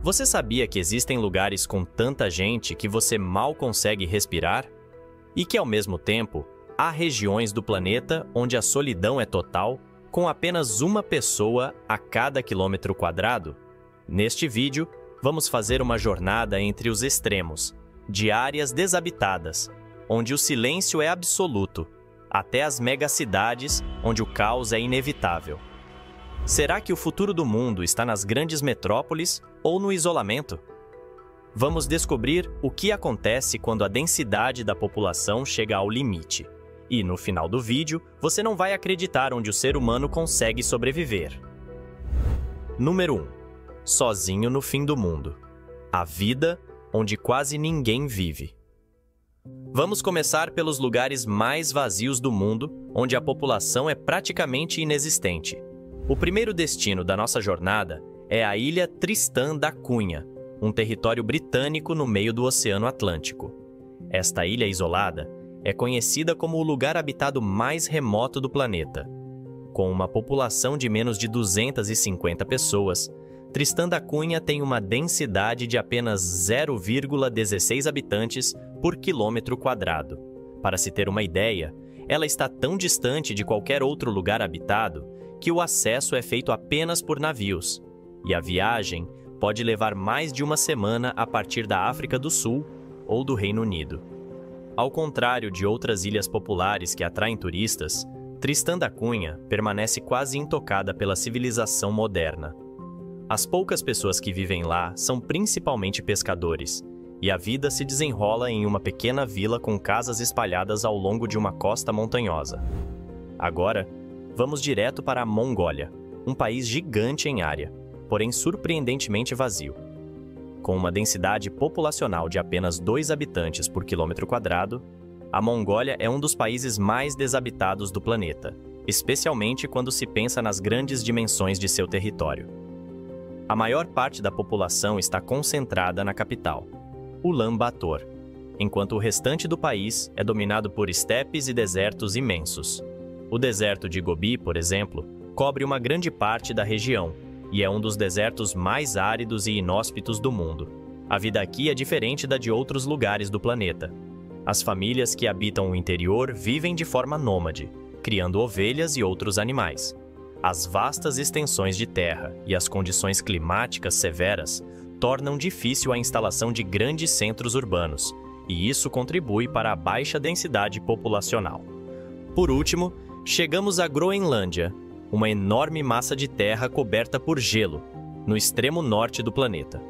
Você sabia que existem lugares com tanta gente que você mal consegue respirar? E que, ao mesmo tempo, há regiões do planeta onde a solidão é total, com apenas uma pessoa a cada quilômetro quadrado? Neste vídeo, vamos fazer uma jornada entre os extremos, de áreas desabitadas, onde o silêncio é absoluto, até as megacidades, onde o caos é inevitável. Será que o futuro do mundo está nas grandes metrópoles ou no isolamento? Vamos descobrir o que acontece quando a densidade da população chega ao limite. E, no final do vídeo, você não vai acreditar onde o ser humano consegue sobreviver. Número 1. Sozinho no fim do mundo. A vida onde quase ninguém vive. Vamos começar pelos lugares mais vazios do mundo, onde a população é praticamente inexistente. O primeiro destino da nossa jornada é a ilha Tristã da Cunha, um território britânico no meio do Oceano Atlântico. Esta ilha isolada é conhecida como o lugar habitado mais remoto do planeta. Com uma população de menos de 250 pessoas, Tristã da Cunha tem uma densidade de apenas 0,16 habitantes por quilômetro quadrado. Para se ter uma ideia, ela está tão distante de qualquer outro lugar habitado que o acesso é feito apenas por navios, e a viagem pode levar mais de uma semana a partir da África do Sul ou do Reino Unido. Ao contrário de outras ilhas populares que atraem turistas, Tristã da Cunha permanece quase intocada pela civilização moderna. As poucas pessoas que vivem lá são principalmente pescadores, e a vida se desenrola em uma pequena vila com casas espalhadas ao longo de uma costa montanhosa. Agora, vamos direto para a Mongólia, um país gigante em área, porém surpreendentemente vazio. Com uma densidade populacional de apenas 2 habitantes por quilômetro quadrado, a Mongólia é um dos países mais desabitados do planeta, especialmente quando se pensa nas grandes dimensões de seu território. A maior parte da população está concentrada na capital, Ulaanbaatar, enquanto o restante do país é dominado por estepes e desertos imensos. O deserto de Gobi, por exemplo, cobre uma grande parte da região e é um dos desertos mais áridos e inóspitos do mundo. A vida aqui é diferente da de outros lugares do planeta. As famílias que habitam o interior vivem de forma nômade, criando ovelhas e outros animais. As vastas extensões de terra e as condições climáticas severas tornam difícil a instalação de grandes centros urbanos, e isso contribui para a baixa densidade populacional. Por último, chegamos à Groenlândia, uma enorme massa de terra coberta por gelo, no extremo norte do planeta.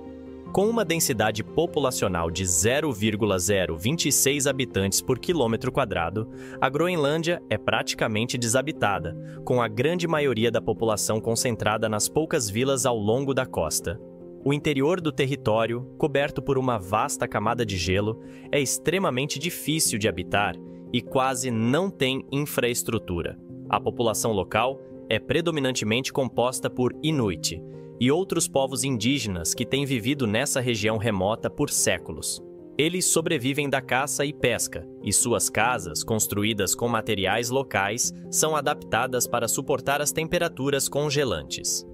Com uma densidade populacional de 0,026 habitantes por quilômetro quadrado, a Groenlândia é praticamente desabitada, com a grande maioria da população concentrada nas poucas vilas ao longo da costa. O interior do território, coberto por uma vasta camada de gelo, é extremamente difícil de habitar e quase não tem infraestrutura. A população local é predominantemente composta por Inuit e outros povos indígenas que têm vivido nessa região remota por séculos. Eles sobrevivem da caça e pesca, e suas casas, construídas com materiais locais, são adaptadas para suportar as temperaturas congelantes.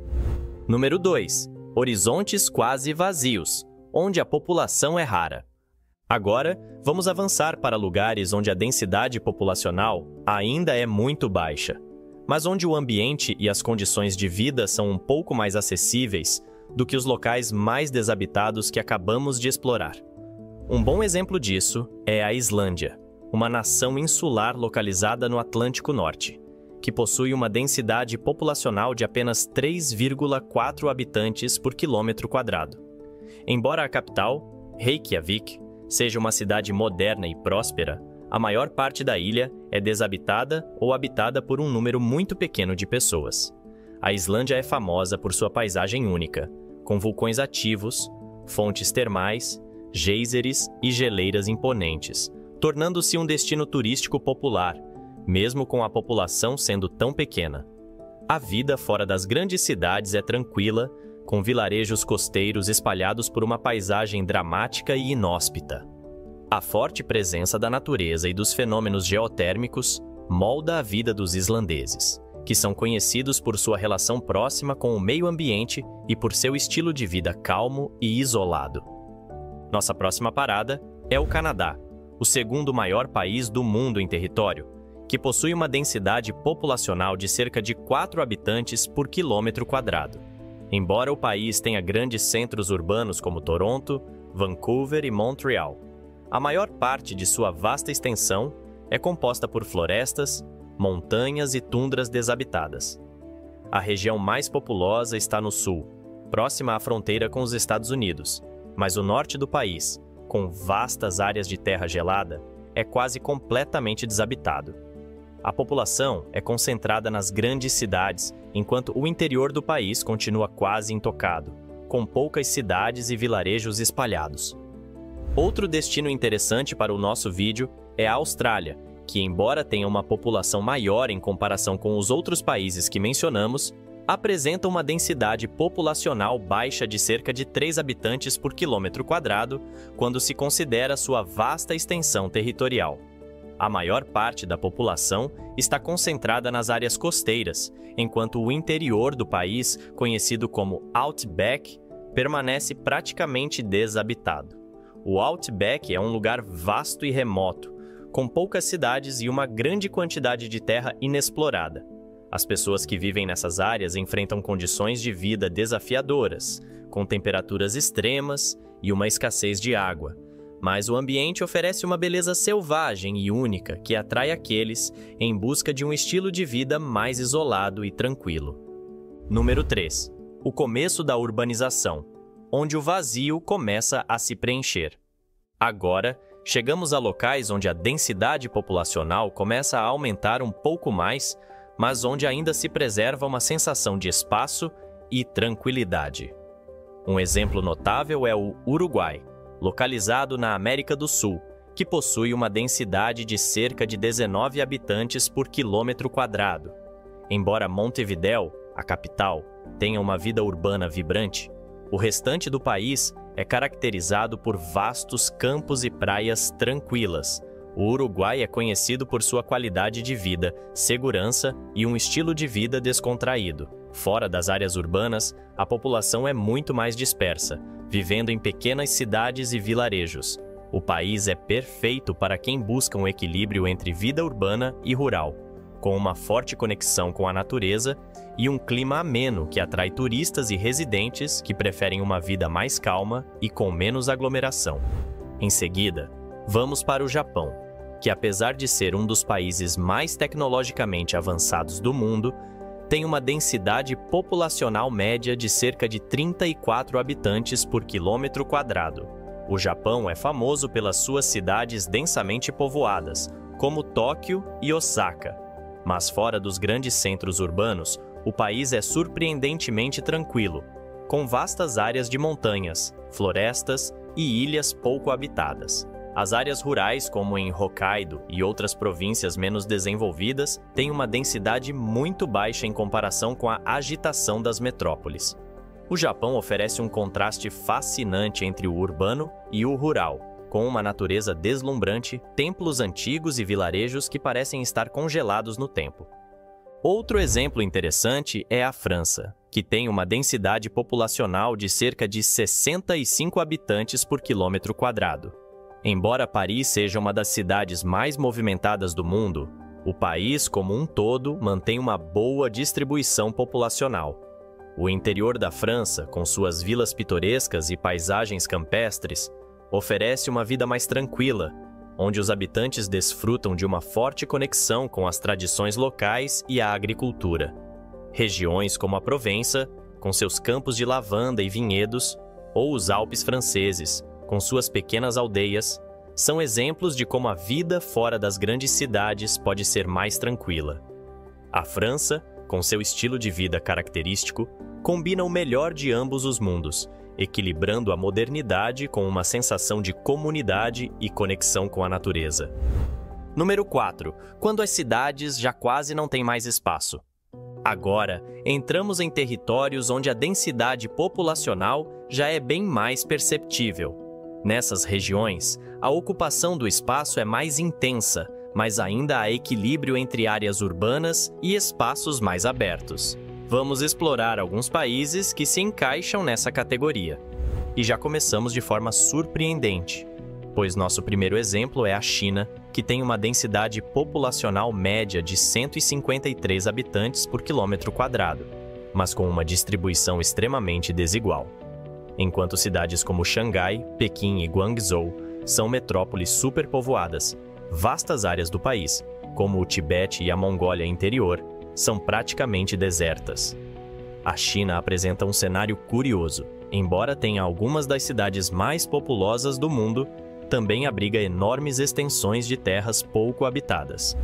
Número 2. Horizontes quase vazios, onde a população é rara. Agora, vamos avançar para lugares onde a densidade populacional ainda é muito baixa, mas onde o ambiente e as condições de vida são um pouco mais acessíveis do que os locais mais desabitados que acabamos de explorar. Um bom exemplo disso é a Islândia, uma nação insular localizada no Atlântico Norte, que possui uma densidade populacional de apenas 3,4 habitantes por quilômetro quadrado. Embora a capital, Reykjavik, seja uma cidade moderna e próspera, a maior parte da ilha é desabitada ou habitada por um número muito pequeno de pessoas. A Islândia é famosa por sua paisagem única, com vulcões ativos, fontes termais, geysers e geleiras imponentes, tornando-se um destino turístico popular, mesmo com a população sendo tão pequena. A vida fora das grandes cidades é tranquila, com vilarejos costeiros espalhados por uma paisagem dramática e inóspita. A forte presença da natureza e dos fenômenos geotérmicos molda a vida dos islandeses, que são conhecidos por sua relação próxima com o meio ambiente e por seu estilo de vida calmo e isolado. Nossa próxima parada é o Canadá, o segundo maior país do mundo em território, que possui uma densidade populacional de cerca de 4 habitantes por quilômetro quadrado. Embora o país tenha grandes centros urbanos como Toronto, Vancouver e Montreal, a maior parte de sua vasta extensão é composta por florestas, montanhas e tundras desabitadas. A região mais populosa está no sul, próxima à fronteira com os Estados Unidos, mas o norte do país, com vastas áreas de terra gelada, é quase completamente desabitado. A população é concentrada nas grandes cidades, enquanto o interior do país continua quase intocado, com poucas cidades e vilarejos espalhados. Outro destino interessante para o nosso vídeo é a Austrália, que, embora tenha uma população maior em comparação com os outros países que mencionamos, apresenta uma densidade populacional baixa de cerca de 3 habitantes por quilômetro quadrado, quando se considera sua vasta extensão territorial. A maior parte da população está concentrada nas áreas costeiras, enquanto o interior do país, conhecido como Outback, permanece praticamente desabitado. O Outback é um lugar vasto e remoto, com poucas cidades e uma grande quantidade de terra inexplorada. As pessoas que vivem nessas áreas enfrentam condições de vida desafiadoras, com temperaturas extremas e uma escassez de água. Mas o ambiente oferece uma beleza selvagem e única que atrai aqueles em busca de um estilo de vida mais isolado e tranquilo. Número 3. O começo da urbanização, onde o vazio começa a se preencher. Agora, chegamos a locais onde a densidade populacional começa a aumentar um pouco mais, mas onde ainda se preserva uma sensação de espaço e tranquilidade. Um exemplo notável é o Uruguai, localizado na América do Sul, que possui uma densidade de cerca de 19 habitantes por quilômetro quadrado. Embora Montevidéu, a capital, tenha uma vida urbana vibrante, o restante do país é caracterizado por vastos campos e praias tranquilas. O Uruguai é conhecido por sua qualidade de vida, segurança e um estilo de vida descontraído. Fora das áreas urbanas, a população é muito mais dispersa, vivendo em pequenas cidades e vilarejos. O país é perfeito para quem busca um equilíbrio entre vida urbana e rural, com uma forte conexão com a natureza e um clima ameno que atrai turistas e residentes que preferem uma vida mais calma e com menos aglomeração. Em seguida, vamos para o Japão, que apesar de ser um dos países mais tecnologicamente avançados do mundo, tem uma densidade populacional média de cerca de 34 habitantes por quilômetro quadrado. O Japão é famoso pelas suas cidades densamente povoadas, como Tóquio e Osaka. Mas fora dos grandes centros urbanos, o país é surpreendentemente tranquilo, com vastas áreas de montanhas, florestas e ilhas pouco habitadas. As áreas rurais, como em Hokkaido e outras províncias menos desenvolvidas, têm uma densidade muito baixa em comparação com a agitação das metrópoles. O Japão oferece um contraste fascinante entre o urbano e o rural, com uma natureza deslumbrante, templos antigos e vilarejos que parecem estar congelados no tempo. Outro exemplo interessante é a França, que tem uma densidade populacional de cerca de 65 habitantes por quilômetro quadrado. Embora Paris seja uma das cidades mais movimentadas do mundo, o país como um todo mantém uma boa distribuição populacional. O interior da França, com suas vilas pitorescas e paisagens campestres, oferece uma vida mais tranquila, onde os habitantes desfrutam de uma forte conexão com as tradições locais e a agricultura. Regiões como a Provença, com seus campos de lavanda e vinhedos, ou os Alpes franceses, com suas pequenas aldeias, são exemplos de como a vida fora das grandes cidades pode ser mais tranquila. A França, com seu estilo de vida característico, combina o melhor de ambos os mundos, equilibrando a modernidade com uma sensação de comunidade e conexão com a natureza. Número 4. Quando as cidades já quase não têm mais espaço. Agora, entramos em territórios onde a densidade populacional já é bem mais perceptível. Nessas regiões, a ocupação do espaço é mais intensa, mas ainda há equilíbrio entre áreas urbanas e espaços mais abertos. Vamos explorar alguns países que se encaixam nessa categoria. E já começamos de forma surpreendente, pois nosso primeiro exemplo é a China, que tem uma densidade populacional média de 153 habitantes por quilômetro quadrado, mas com uma distribuição extremamente desigual. Enquanto cidades como Xangai, Pequim e Guangzhou são metrópoles superpovoadas, vastas áreas do país, como o Tibete e a Mongólia interior, são praticamente desertas. A China apresenta um cenário curioso. Embora tenha algumas das cidades mais populosas do mundo, também abriga enormes extensões de terras pouco habitadas.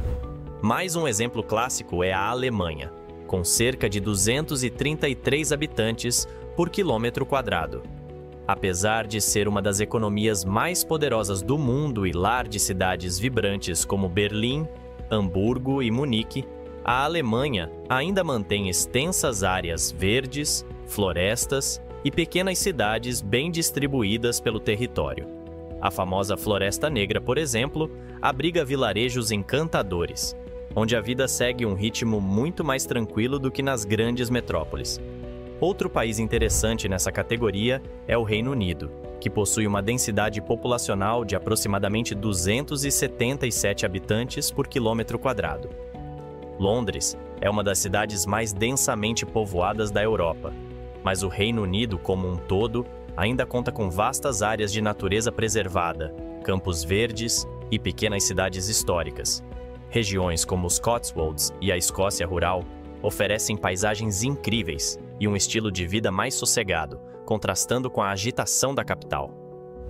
Mais um exemplo clássico é a Alemanha, com cerca de 233 habitantes por quilômetro quadrado. Apesar de ser uma das economias mais poderosas do mundo e lar de cidades vibrantes como Berlim, Hamburgo e Munique, a Alemanha ainda mantém extensas áreas verdes, florestas e pequenas cidades bem distribuídas pelo território. A famosa Floresta Negra, por exemplo, abriga vilarejos encantadores, onde a vida segue um ritmo muito mais tranquilo do que nas grandes metrópoles. Outro país interessante nessa categoria é o Reino Unido, que possui uma densidade populacional de aproximadamente 277 habitantes por quilômetro quadrado. Londres é uma das cidades mais densamente povoadas da Europa, mas o Reino Unido como um todo ainda conta com vastas áreas de natureza preservada, campos verdes e pequenas cidades históricas. Regiões como os Cotswolds e a Escócia rural oferecem paisagens incríveis e um estilo de vida mais sossegado, contrastando com a agitação da capital.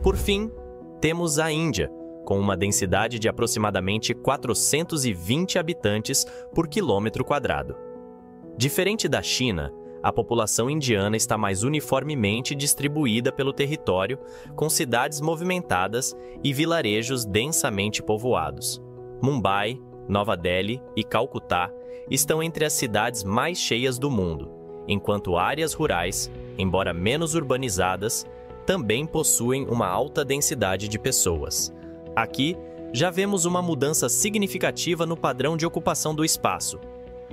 Por fim, temos a Índia, com uma densidade de aproximadamente 420 habitantes por quilômetro quadrado. Diferente da China, a população indiana está mais uniformemente distribuída pelo território, com cidades movimentadas e vilarejos densamente povoados. Mumbai, Nova Delhi e Calcutá estão entre as cidades mais cheias do mundo, enquanto áreas rurais, embora menos urbanizadas, também possuem uma alta densidade de pessoas. Aqui, já vemos uma mudança significativa no padrão de ocupação do espaço.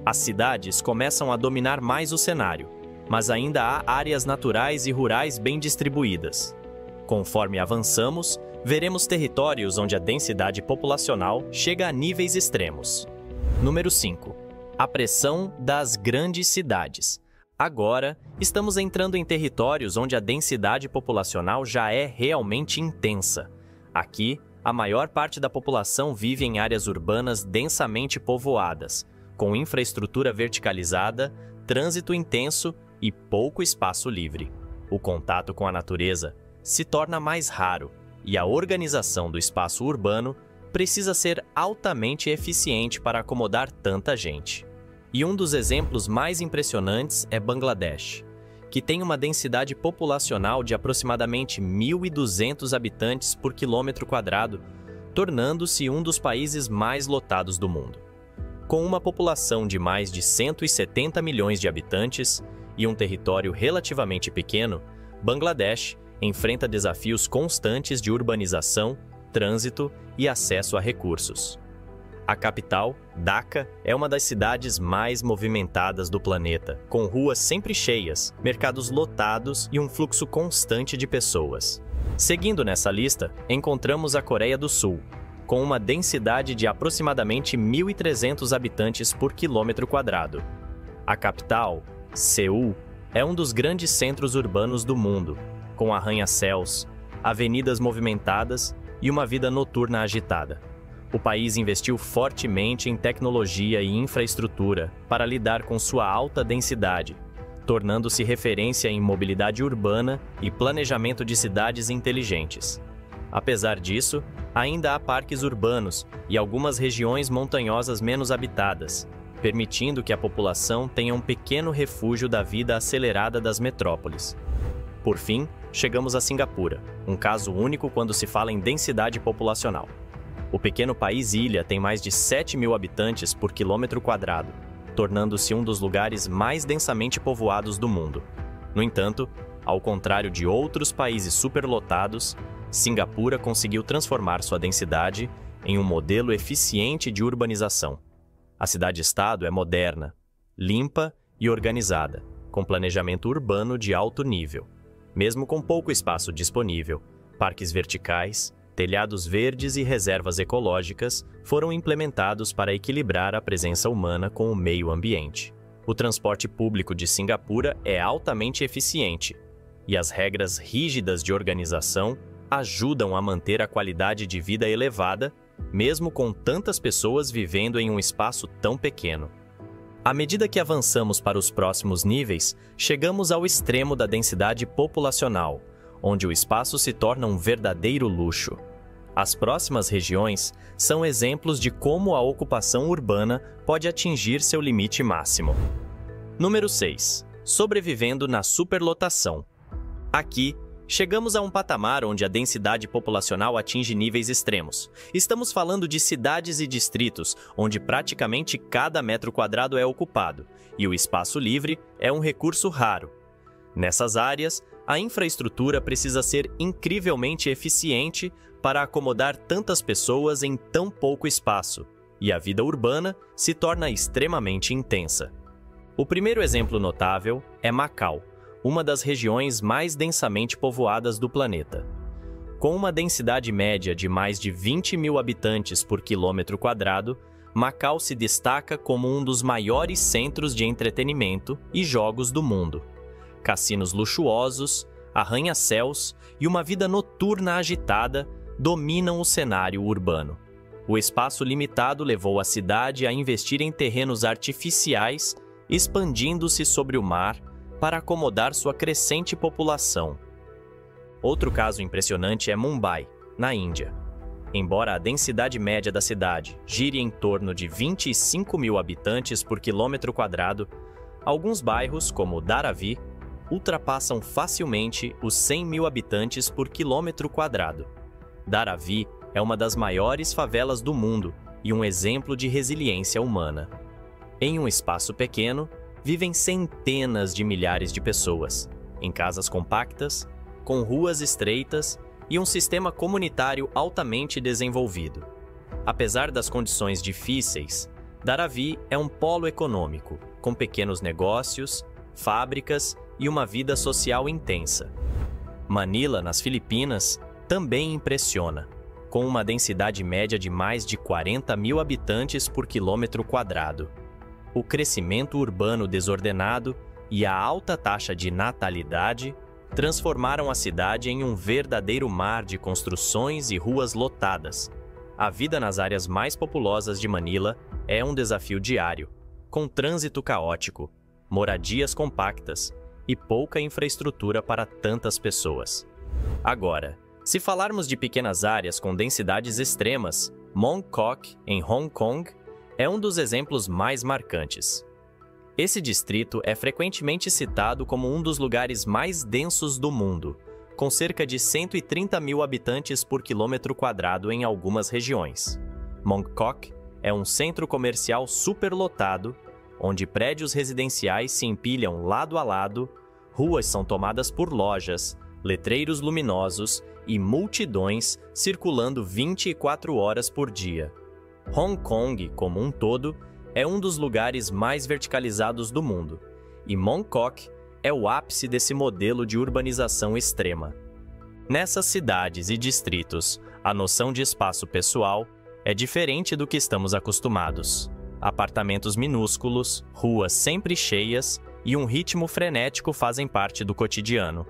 As cidades começam a dominar mais o cenário, mas ainda há áreas naturais e rurais bem distribuídas. Conforme avançamos, veremos territórios onde a densidade populacional chega a níveis extremos. Número 5. A pressão das grandes cidades. Agora, estamos entrando em territórios onde a densidade populacional já é realmente intensa. Aqui, a maior parte da população vive em áreas urbanas densamente povoadas, com infraestrutura verticalizada, trânsito intenso e pouco espaço livre. O contato com a natureza se torna mais raro e a organização do espaço urbano precisa ser altamente eficiente para acomodar tanta gente. E um dos exemplos mais impressionantes é Bangladesh, que tem uma densidade populacional de aproximadamente 1.200 habitantes por quilômetro quadrado, tornando-se um dos países mais lotados do mundo. Com uma população de mais de 170 milhões de habitantes e um território relativamente pequeno, Bangladesh enfrenta desafios constantes de urbanização, trânsito e acesso a recursos. A capital, Dhaka, é uma das cidades mais movimentadas do planeta, com ruas sempre cheias, mercados lotados e um fluxo constante de pessoas. Seguindo nessa lista, encontramos a Coreia do Sul, com uma densidade de aproximadamente 1.300 habitantes por quilômetro quadrado. A capital, Seul, é um dos grandes centros urbanos do mundo, com arranha-céus, avenidas movimentadas e uma vida noturna agitada. O país investiu fortemente em tecnologia e infraestrutura para lidar com sua alta densidade, tornando-se referência em mobilidade urbana e planejamento de cidades inteligentes. Apesar disso, ainda há parques urbanos e algumas regiões montanhosas menos habitadas, permitindo que a população tenha um pequeno refúgio da vida acelerada das metrópoles. Por fim, chegamos a Singapura, um caso único quando se fala em densidade populacional. O pequeno país-ilha tem mais de 7.000 habitantes por quilômetro quadrado, tornando-se um dos lugares mais densamente povoados do mundo. No entanto, ao contrário de outros países superlotados, Singapura conseguiu transformar sua densidade em um modelo eficiente de urbanização. A cidade-estado é moderna, limpa e organizada, com planejamento urbano de alto nível. Mesmo com pouco espaço disponível, parques verticais, telhados verdes e reservas ecológicas foram implementados para equilibrar a presença humana com o meio ambiente. O transporte público de Cingapura é altamente eficiente, e as regras rígidas de organização ajudam a manter a qualidade de vida elevada, mesmo com tantas pessoas vivendo em um espaço tão pequeno. À medida que avançamos para os próximos níveis, chegamos ao extremo da densidade populacional, onde o espaço se torna um verdadeiro luxo. As próximas regiões são exemplos de como a ocupação urbana pode atingir seu limite máximo. Número 6. Sobrevivendo na superlotação. Aqui, chegamos a um patamar onde a densidade populacional atinge níveis extremos. Estamos falando de cidades e distritos, onde praticamente cada metro quadrado é ocupado, e o espaço livre é um recurso raro. Nessas áreas, a infraestrutura precisa ser incrivelmente eficiente para acomodar tantas pessoas em tão pouco espaço, e a vida urbana se torna extremamente intensa. O primeiro exemplo notável é Macau, uma das regiões mais densamente povoadas do planeta. Com uma densidade média de mais de 20 mil habitantes por quilômetro quadrado, Macau se destaca como um dos maiores centros de entretenimento e jogos do mundo. Cassinos luxuosos, arranha-céus e uma vida noturna agitada dominam o cenário urbano. O espaço limitado levou a cidade a investir em terrenos artificiais, expandindo-se sobre o mar para acomodar sua crescente população. Outro caso impressionante é Mumbai, na Índia. Embora a densidade média da cidade gire em torno de 25 mil habitantes por quilômetro quadrado, alguns bairros, como Dharavi, ultrapassam facilmente os 100 mil habitantes por quilômetro quadrado. Dharavi é uma das maiores favelas do mundo e um exemplo de resiliência humana. Em um espaço pequeno, vivem centenas de milhares de pessoas, em casas compactas, com ruas estreitas e um sistema comunitário altamente desenvolvido. Apesar das condições difíceis, Dharavi é um polo econômico, com pequenos negócios, fábricas e uma vida social intensa. Manila, nas Filipinas, também impressiona, com uma densidade média de mais de 40 mil habitantes por quilômetro quadrado. O crescimento urbano desordenado e a alta taxa de natalidade transformaram a cidade em um verdadeiro mar de construções e ruas lotadas. A vida nas áreas mais populosas de Manila é um desafio diário, com trânsito caótico, moradias compactas e pouca infraestrutura para tantas pessoas. Agora, se falarmos de pequenas áreas com densidades extremas, Mongkok, em Hong Kong, é um dos exemplos mais marcantes. Esse distrito é frequentemente citado como um dos lugares mais densos do mundo, com cerca de 130 mil habitantes por quilômetro quadrado em algumas regiões. Mongkok é um centro comercial superlotado, onde prédios residenciais se empilham lado a lado, ruas são tomadas por lojas, letreiros luminosos e multidões circulando 24 horas por dia. Hong Kong, como um todo, é um dos lugares mais verticalizados do mundo, e Mongkok é o ápice desse modelo de urbanização extrema. Nessas cidades e distritos, a noção de espaço pessoal é diferente do que estamos acostumados. Apartamentos minúsculos, ruas sempre cheias e um ritmo frenético fazem parte do cotidiano.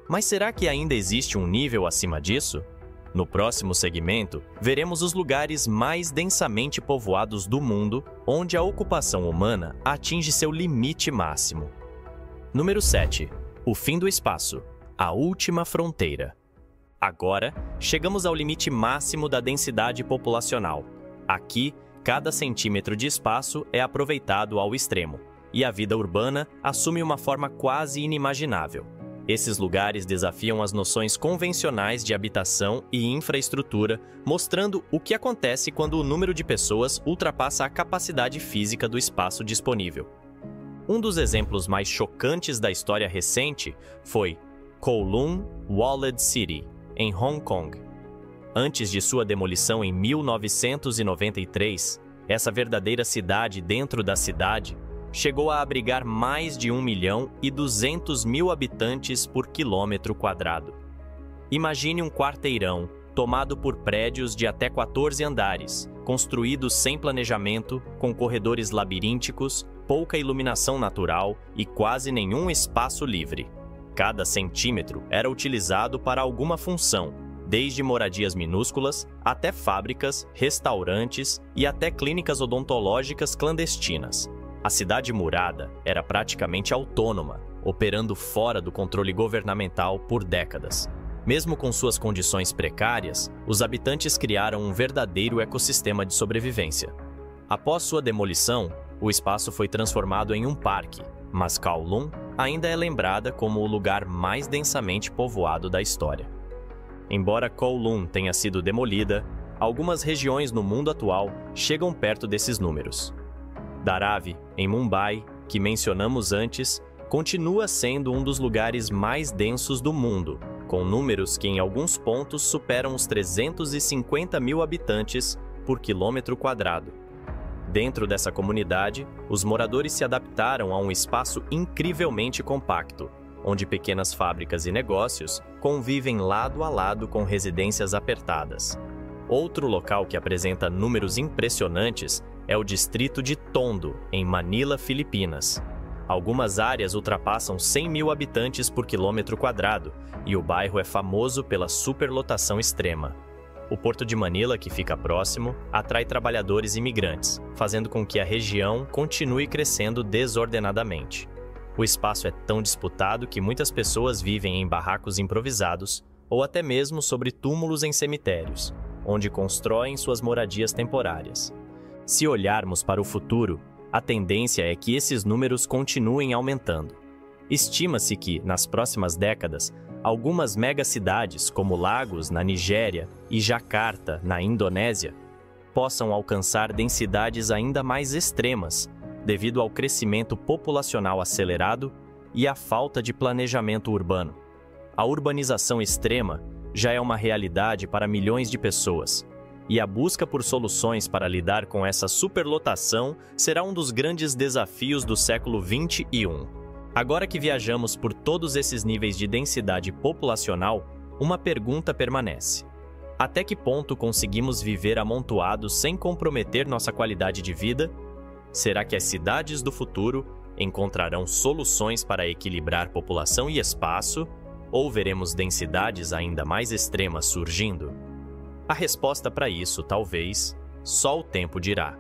Mas será que ainda existe um nível acima disso? No próximo segmento, veremos os lugares mais densamente povoados do mundo, onde a ocupação humana atinge seu limite máximo. Número 7. O fim do espaço. A última fronteira. Agora, chegamos ao limite máximo da densidade populacional. Aqui, cada centímetro de espaço é aproveitado ao extremo, e a vida urbana assume uma forma quase inimaginável. Esses lugares desafiam as noções convencionais de habitação e infraestrutura, mostrando o que acontece quando o número de pessoas ultrapassa a capacidade física do espaço disponível. Um dos exemplos mais chocantes da história recente foi Kowloon Walled City, em Hong Kong. Antes de sua demolição em 1993, essa verdadeira cidade dentro da cidade chegou a abrigar mais de 1.200.000 habitantes por quilômetro quadrado. Imagine um quarteirão tomado por prédios de até 14 andares, construídos sem planejamento, com corredores labirínticos, pouca iluminação natural e quase nenhum espaço livre. Cada centímetro era utilizado para alguma função, desde moradias minúsculas até fábricas, restaurantes e até clínicas odontológicas clandestinas. A cidade murada era praticamente autônoma, operando fora do controle governamental por décadas. Mesmo com suas condições precárias, os habitantes criaram um verdadeiro ecossistema de sobrevivência. Após sua demolição, o espaço foi transformado em um parque, mas Kowloon ainda é lembrada como o lugar mais densamente povoado da história. Embora Kowloon tenha sido demolida, algumas regiões no mundo atual chegam perto desses números. Dharavi, em Mumbai, que mencionamos antes, continua sendo um dos lugares mais densos do mundo, com números que em alguns pontos superam os 350.000 habitantes por quilômetro quadrado. Dentro dessa comunidade, os moradores se adaptaram a um espaço incrivelmente compacto, onde pequenas fábricas e negócios convivem lado a lado com residências apertadas. Outro local que apresenta números impressionantes é o distrito de Tondo, em Manila, Filipinas. Algumas áreas ultrapassam 100.000 habitantes por quilômetro quadrado e o bairro é famoso pela superlotação extrema. O porto de Manila, que fica próximo, atrai trabalhadores imigrantes, fazendo com que a região continue crescendo desordenadamente. O espaço é tão disputado que muitas pessoas vivem em barracos improvisados ou até mesmo sobre túmulos em cemitérios, onde constroem suas moradias temporárias. Se olharmos para o futuro, a tendência é que esses números continuem aumentando. Estima-se que, nas próximas décadas, algumas megacidades como Lagos, na Nigéria, e Jakarta, na Indonésia, possam alcançar densidades ainda mais extremas, devido ao crescimento populacional acelerado e à falta de planejamento urbano. A urbanização extrema já é uma realidade para milhões de pessoas, e a busca por soluções para lidar com essa superlotação será um dos grandes desafios do século XXI. Agora que viajamos por todos esses níveis de densidade populacional, uma pergunta permanece: até que ponto conseguimos viver amontoados sem comprometer nossa qualidade de vida? Será que as cidades do futuro encontrarão soluções para equilibrar população e espaço? Ou veremos densidades ainda mais extremas surgindo? A resposta para isso, talvez, só o tempo dirá.